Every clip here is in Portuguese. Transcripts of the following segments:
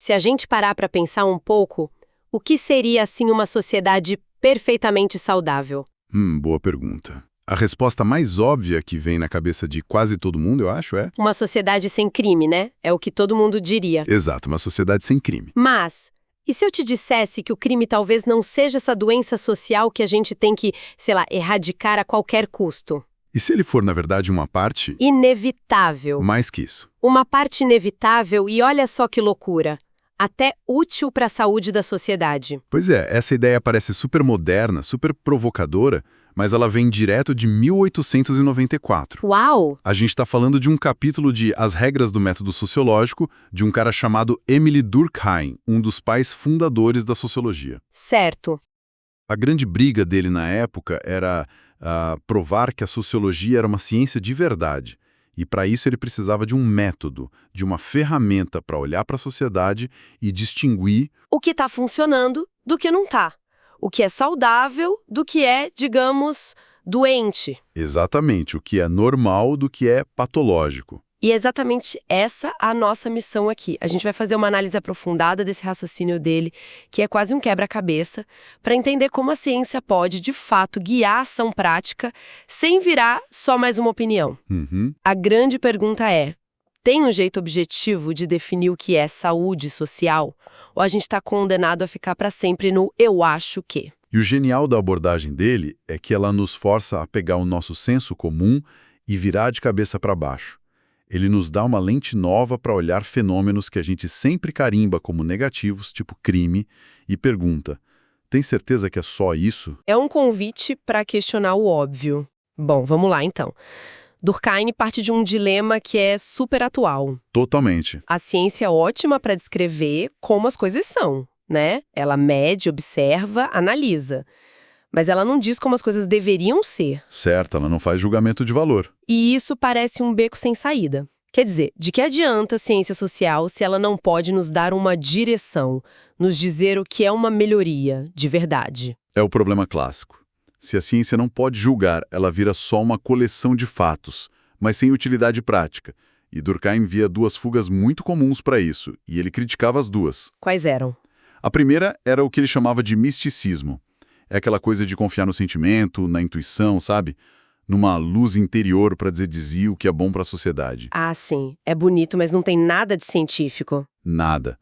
Se a gente parar para pensar um pouco, o que seria assim uma sociedade perfeitamente saudável? Boa pergunta. A resposta mais óbvia que vem na cabeça de quase todo mundo, eu acho, é... Uma sociedade sem crime, né? É o que todo mundo diria. Exato, uma sociedade sem crime. Mas, e se eu te dissesse que o crime talvez não seja essa doença social que a gente tem que, sei lá, erradicar a qualquer custo? E se ele for, na verdade, uma parte... Inevitável. Mais que isso. Uma parte inevitável e olha só que loucura. Até útil para a saúde da sociedade. Pois é, essa ideia parece super moderna, super provocadora, mas ela vem direto de 1894. Uau! A gente está falando de um capítulo de As Regras do Método Sociológico, de um cara chamado Emile Durkheim, um dos pais fundadores da sociologia. Certo. A grande briga dele na época era provar que a sociologia era uma ciência de verdade. E para isso ele precisava de um método, de uma ferramenta para olhar para a sociedade e distinguir... O que está funcionando do que não está. O que é saudável do que é, digamos, doente. Exatamente, o que é normal do que é patológico. E é exatamente essa a nossa missão aqui. A gente vai fazer uma análise aprofundada desse raciocínio dele, que é quase um quebra-cabeça, para entender como a ciência pode, de fato, guiar a ação prática sem virar só mais uma opinião. A grande pergunta é, tem um jeito objetivo de definir o que é saúde social? Ou a gente está condenado a ficar para sempre no eu acho que? E o genial da abordagem dele é que ela nos força a pegar o nosso senso comum e virar de cabeça para baixo. Ele nos dá uma lente nova para olhar fenômenos que a gente sempre carimba como negativos, tipo crime, e pergunta, tem certeza que é só isso? É um convite para questionar o óbvio. Bom, vamos lá então. Durkheim parte de um dilema que é super atual. Totalmente. A ciência é ótima para descrever como as coisas são, né? Ela mede, observa, analisa. Mas ela não diz como as coisas deveriam ser. Certo, ela não faz julgamento de valor. E isso parece um beco sem saída. Quer dizer, de que adianta a ciência social se ela não pode nos dar uma direção, nos dizer o que é uma melhoria, de verdade? É o problema clássico. Se a ciência não pode julgar, ela vira só uma coleção de fatos, mas sem utilidade prática. E Durkheim via duas fugas muito comuns para isso, e ele criticava as duas. Quais eram? A primeira era o que ele chamava de misticismo. É aquela coisa de confiar no sentimento, na intuição, sabe? Numa luz interior para dizer o que é bom para a sociedade. Ah, sim. É bonito, mas não tem nada de científico. Nada.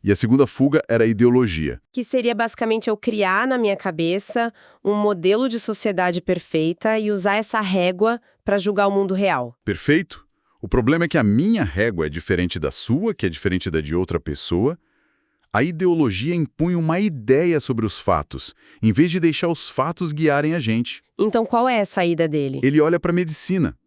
E a segunda fuga era a ideologia. Que seria basicamente eu criar na minha cabeça um modelo de sociedade perfeita e usar essa régua para julgar o mundo real. Perfeito? O problema é que a minha régua é diferente da sua, que é diferente da de outra pessoa. A ideologia impõe uma ideia sobre os fatos, em vez de deixar os fatos guiarem a gente. Então qual é a saída dele? Ele olha para a medicina.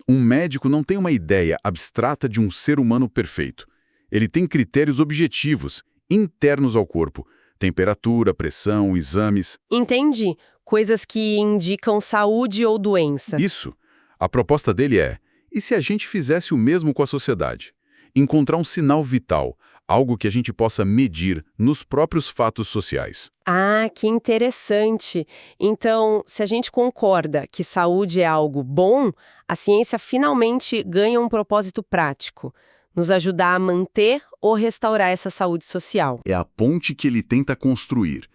Um médico não tem uma ideia abstrata de um ser humano perfeito. Ele tem critérios objetivos, internos ao corpo. Temperatura, pressão, exames. Entendi. Coisas que indicam saúde ou doença. Isso. A proposta dele é, e se a gente fizesse o mesmo com a sociedade? Encontrar um sinal vital, algo que a gente possa medir nos próprios fatos sociais. Ah, que interessante. Então, se a gente concorda que saúde é algo bom, a ciência finalmente ganha um propósito prático, nos ajudar a manter ou restaurar essa saúde social. É a ponte que ele tenta construir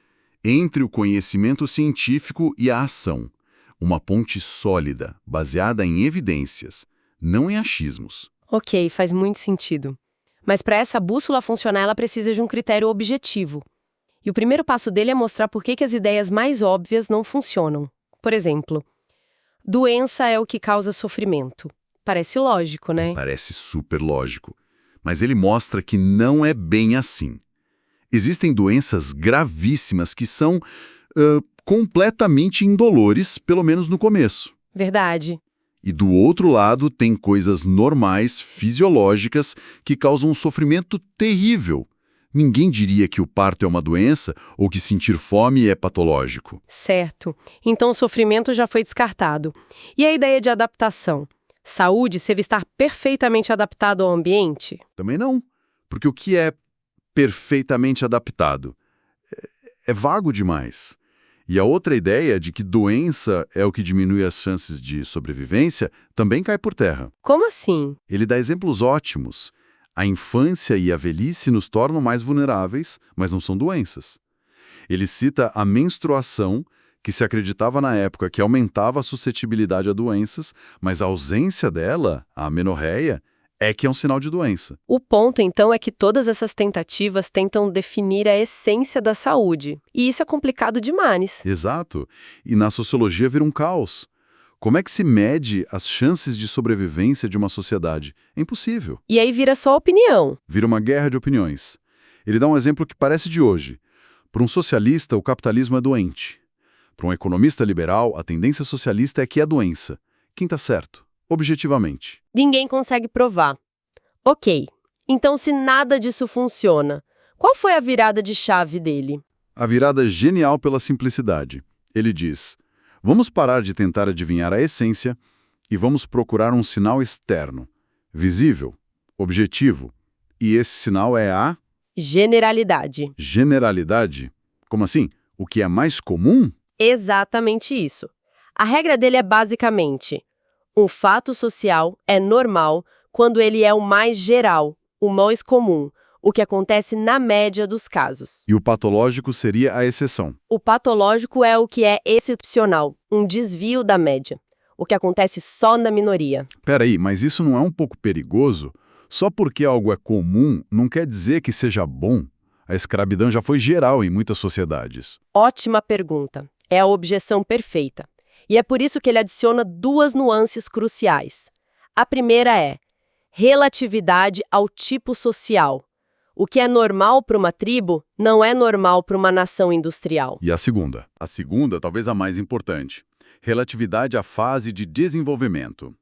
entre o conhecimento científico e a ação. Uma ponte sólida, baseada em evidências, não em achismos. Ok, faz muito sentido. Mas para essa bússola funcionar, ela precisa de um critério objetivo. E o primeiro passo dele é mostrar por que as ideias mais óbvias não funcionam. Por exemplo, doença é o que causa sofrimento. Parece lógico, né? Parece super lógico. Mas ele mostra que não é bem assim. Existem doenças gravíssimas que são completamente indolores, pelo menos no começo. Verdade. E do outro lado tem coisas normais, fisiológicas, que causam um sofrimento terrível. Ninguém diria que o parto é uma doença ou que sentir fome é patológico. Certo. Então o sofrimento já foi descartado. E a ideia de adaptação? Saúde serve estar perfeitamente adaptado ao ambiente? Também não. Porque o que é perfeitamente adaptado? É vago demais. E a outra ideia de que doença é o que diminui as chances de sobrevivência também cai por terra. Como assim? Ele dá exemplos ótimos. A infância e a velhice nos tornam mais vulneráveis, mas não são doenças. Ele cita a menstruação, que se acreditava na época que aumentava a suscetibilidade a doenças, mas a ausência dela, a amenorreia, é que é um sinal de doença. O ponto, então, é que todas essas tentativas tentam definir a essência da saúde. E isso é complicado demais. Exato. E na sociologia vira um caos. Como é que se mede as chances de sobrevivência de uma sociedade? É impossível. E aí vira só opinião. Vira uma guerra de opiniões. Ele dá um exemplo que parece de hoje. Para um socialista, o capitalismo é doente. Para um economista liberal, a tendência socialista é que é doença. Quem está certo? Objetivamente. Ninguém consegue provar. Ok, então se nada disso funciona, qual foi a virada de chave dele? A virada é genial pela simplicidade. Ele diz: vamos parar de tentar adivinhar a essência e vamos procurar um sinal externo, visível, objetivo. E esse sinal é a Generalidade. generalidade. Como assim? O que é mais comum? Exatamente isso. A regra dele é basicamente: um fato social é normal quando ele é o mais geral, o mais comum, o que acontece na média dos casos. E o patológico seria a exceção. O patológico é o que é excepcional, um desvio da média, o que acontece só na minoria. Peraí, mas isso não é um pouco perigoso? Só porque algo é comum não quer dizer que seja bom. A escravidão já foi geral em muitas sociedades. Ótima pergunta. É a objeção perfeita. E é por isso que ele adiciona duas nuances cruciais. A primeira é relatividade ao tipo social. O que é normal para uma tribo não é normal para uma nação industrial. E a segunda? A segunda, talvez a mais importante. Relatividade à fase de desenvolvimento.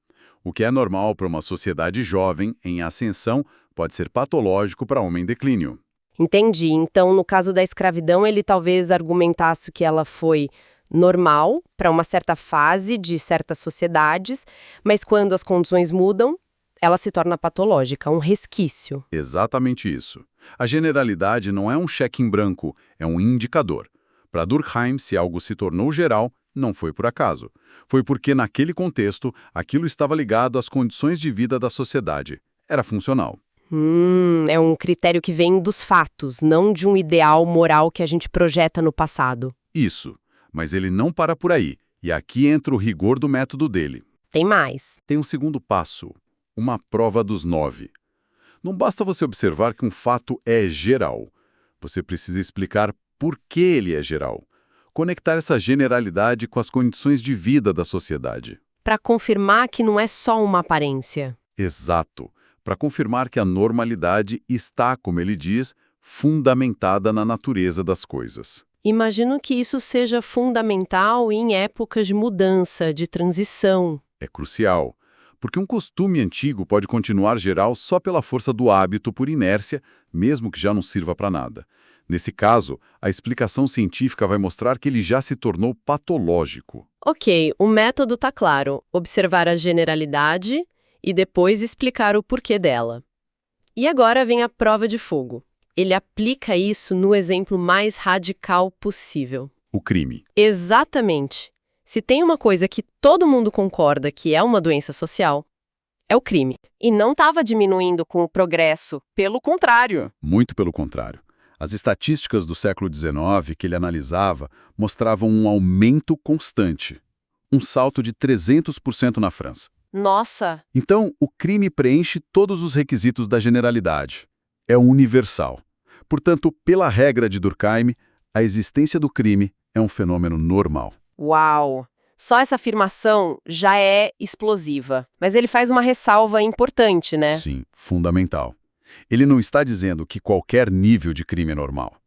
O que é normal para uma sociedade jovem, em ascensão, pode ser patológico para uma em declínio. Entendi. Então, no caso da escravidão, ele talvez argumentasse que ela foi normal para uma certa fase de certas sociedades, mas quando as condições mudam, ela se torna patológica, um resquício. Exatamente isso. A generalidade não é um cheque em branco, é um indicador. Para Durkheim, se algo se tornou geral, não foi por acaso. Foi porque, naquele contexto, aquilo estava ligado às condições de vida da sociedade. Era funcional. É um critério que vem dos fatos, não de um ideal moral que a gente projeta no passado. Isso. Mas ele não para por aí. E aqui entra o rigor do método dele. Tem mais. Tem um segundo passo. Uma prova dos 9. Não basta você observar que um fato é geral. Você precisa explicar por que ele é geral. Conectar essa generalidade com as condições de vida da sociedade. Para confirmar que não é só uma aparência. Exato. Para confirmar que a normalidade está, como ele diz, fundamentada na natureza das coisas. Imagino que isso seja fundamental em épocas de mudança, de transição. É crucial, porque um costume antigo pode continuar geral só pela força do hábito, por inércia, mesmo que já não sirva para nada. Nesse caso, a explicação científica vai mostrar que ele já se tornou patológico. Ok, o método está claro: observar a generalidade e depois explicar o porquê dela. E agora vem a prova de fogo. Ele aplica isso no exemplo mais radical possível. O crime. Exatamente. Se tem uma coisa que todo mundo concorda que é uma doença social, é o crime. E não estava diminuindo com o progresso, pelo contrário. Muito pelo contrário. As estatísticas do século XIX que ele analisava mostravam um aumento constante. Um salto de 300% na França. Nossa! Então, o crime preenche todos os requisitos da generalidade. É universal. Portanto, pela regra de Durkheim, a existência do crime é um fenômeno normal. Uau! Só essa afirmação já é explosiva. Mas ele faz uma ressalva importante, né? Sim, fundamental. Ele não está dizendo que qualquer nível de crime é normal.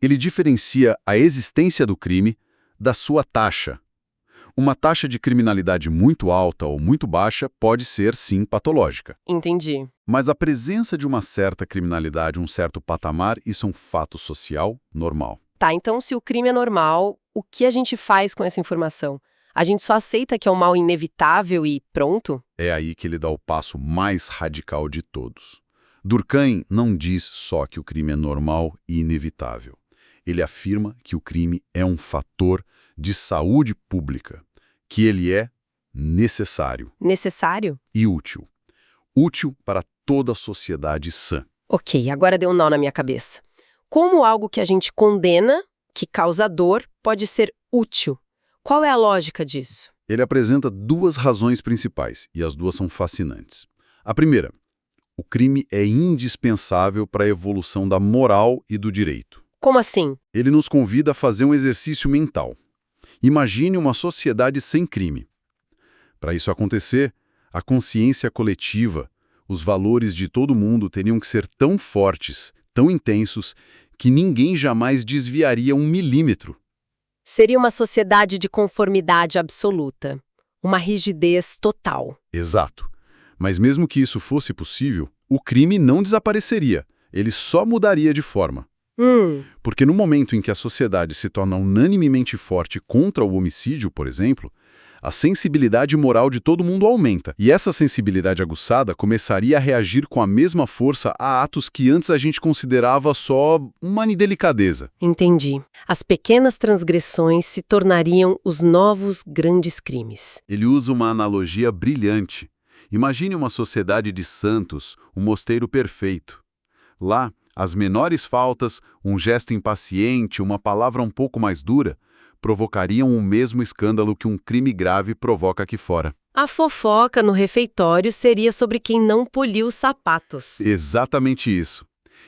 Ele diferencia a existência do crime da sua taxa. Uma taxa de criminalidade muito alta ou muito baixa pode ser, sim, patológica. Entendi. Mas a presença de uma certa criminalidade, um certo patamar, isso é um fato social normal. Tá, então se o crime é normal, o que a gente faz com essa informação? A gente só aceita que é um mal inevitável e pronto? É aí que ele dá o passo mais radical de todos. Durkheim não diz só que o crime é normal e inevitável. Ele afirma que o crime é um fator de saúde pública, que ele é necessário. Necessário? E útil. Útil para toda a sociedade sã. Ok, agora deu um nó na minha cabeça. Como algo que a gente condena, que causa dor, pode ser útil? Qual é a lógica disso? Ele apresenta duas razões principais, e as duas são fascinantes. A primeira, o crime é indispensável para a evolução da moral e do direito. Como assim? Ele nos convida a fazer um exercício mental. Imagine uma sociedade sem crime. Para isso acontecer, a consciência coletiva, os valores de todo mundo teriam que ser tão fortes, tão intensos, que ninguém jamais desviaria 1 milímetro. Seria uma sociedade de conformidade absoluta. Uma rigidez total. Exato. Mas mesmo que isso fosse possível, o crime não desapareceria. Ele só mudaria de forma. Porque no momento em que a sociedade se torna unanimemente forte contra o homicídio, por exemplo, a sensibilidade moral de todo mundo aumenta. E essa sensibilidade aguçada começaria a reagir com a mesma força a atos que antes a gente considerava só uma indelicadeza. Entendi. As pequenas transgressões se tornariam os novos grandes crimes. Ele usa uma analogia brilhante. Imagine uma sociedade de santos, um mosteiro perfeito. Lá, as menores faltas, um gesto impaciente, uma palavra um pouco mais dura, provocariam o mesmo escândalo que um crime grave provoca aqui fora. A fofoca no refeitório seria sobre quem não poliu os sapatos. Exatamente isso.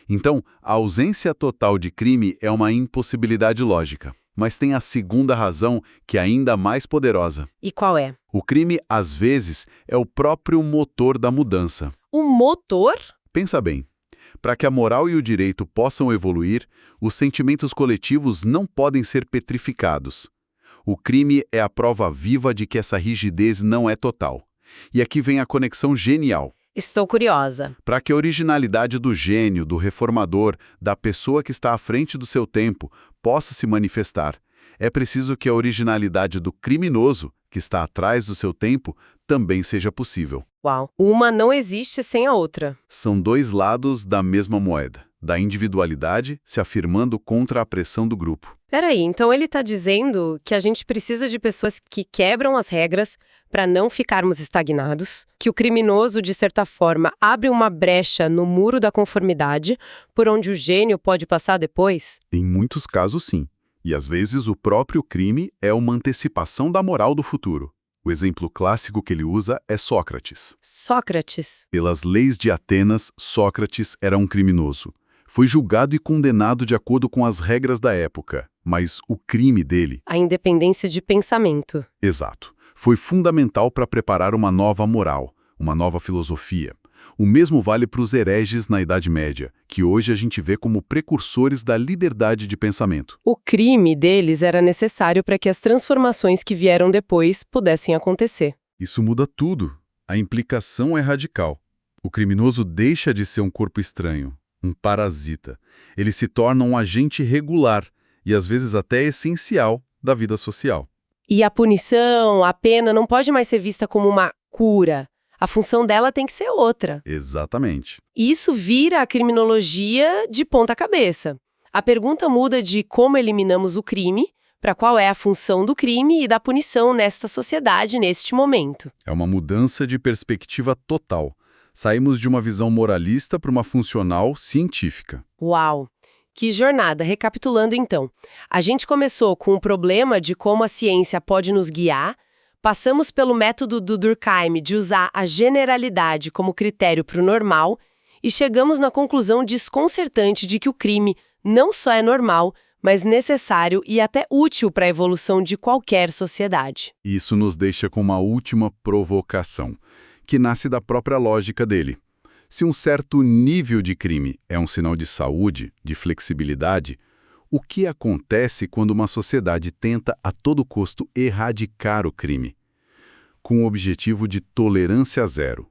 Então, a ausência total de crime é uma impossibilidade lógica. Mas tem a segunda razão, que é ainda mais poderosa. E qual é? O crime, às vezes, é o próprio motor da mudança. O motor? Pensa bem. Para que a moral e o direito possam evoluir, os sentimentos coletivos não podem ser petrificados. O crime é a prova viva de que essa rigidez não é total. E aqui vem a conexão genial. Estou curiosa. Para que a originalidade do gênio, do reformador, da pessoa que está à frente do seu tempo, possa se manifestar, é preciso que a originalidade do criminoso, que está atrás do seu tempo, também seja possível. Uau, uma não existe sem a outra. São dois lados da mesma moeda, da individualidade se afirmando contra a pressão do grupo. Peraí, então ele está dizendo que a gente precisa de pessoas que quebram as regras para não ficarmos estagnados, que o criminoso, de certa forma, abre uma brecha no muro da conformidade, por onde o gênio pode passar depois? Em muitos casos, sim. E às vezes o próprio crime é uma antecipação da moral do futuro. O exemplo clássico que ele usa é Sócrates. Sócrates. Pelas leis de Atenas, Sócrates era um criminoso. Foi julgado e condenado de acordo com as regras da época, mas o crime dele... A independência de pensamento. Exato. Foi fundamental para preparar uma nova moral, uma nova filosofia. O mesmo vale para os hereges na Idade Média, que hoje a gente vê como precursores da liberdade de pensamento. O crime deles era necessário para que as transformações que vieram depois pudessem acontecer. Isso muda tudo. A implicação é radical. O criminoso deixa de ser um corpo estranho, um parasita. Ele se torna um agente regular e às vezes até essencial da vida social. E a punição, a pena, não pode mais ser vista como uma cura. A função dela tem que ser outra. Exatamente. Isso vira a criminologia de ponta cabeça. A pergunta muda de como eliminamos o crime para qual é a função do crime e da punição nesta sociedade, neste momento. É uma mudança de perspectiva total. Saímos de uma visão moralista para uma funcional científica. Uau! Que jornada! Recapitulando então. A gente começou com o problema de como a ciência pode nos guiar. Passamos pelo método do Durkheim de usar a generalidade como critério para o normal e chegamos na conclusão desconcertante de que o crime não só é normal, mas necessário e até útil para a evolução de qualquer sociedade. Isso nos deixa com uma última provocação, que nasce da própria lógica dele. Se um certo nível de crime é um sinal de saúde, de flexibilidade, o que acontece quando uma sociedade tenta a todo custo erradicar o crime, com o objetivo de tolerância zero?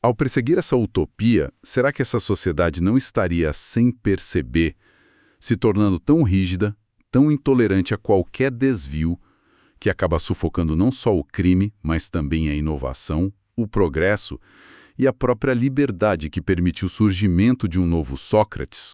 Ao perseguir essa utopia, será que essa sociedade não estaria, sem perceber, se tornando tão rígida, tão intolerante a qualquer desvio, que acaba sufocando não só o crime, mas também a inovação, o progresso e a própria liberdade que permite o surgimento de um novo Sócrates?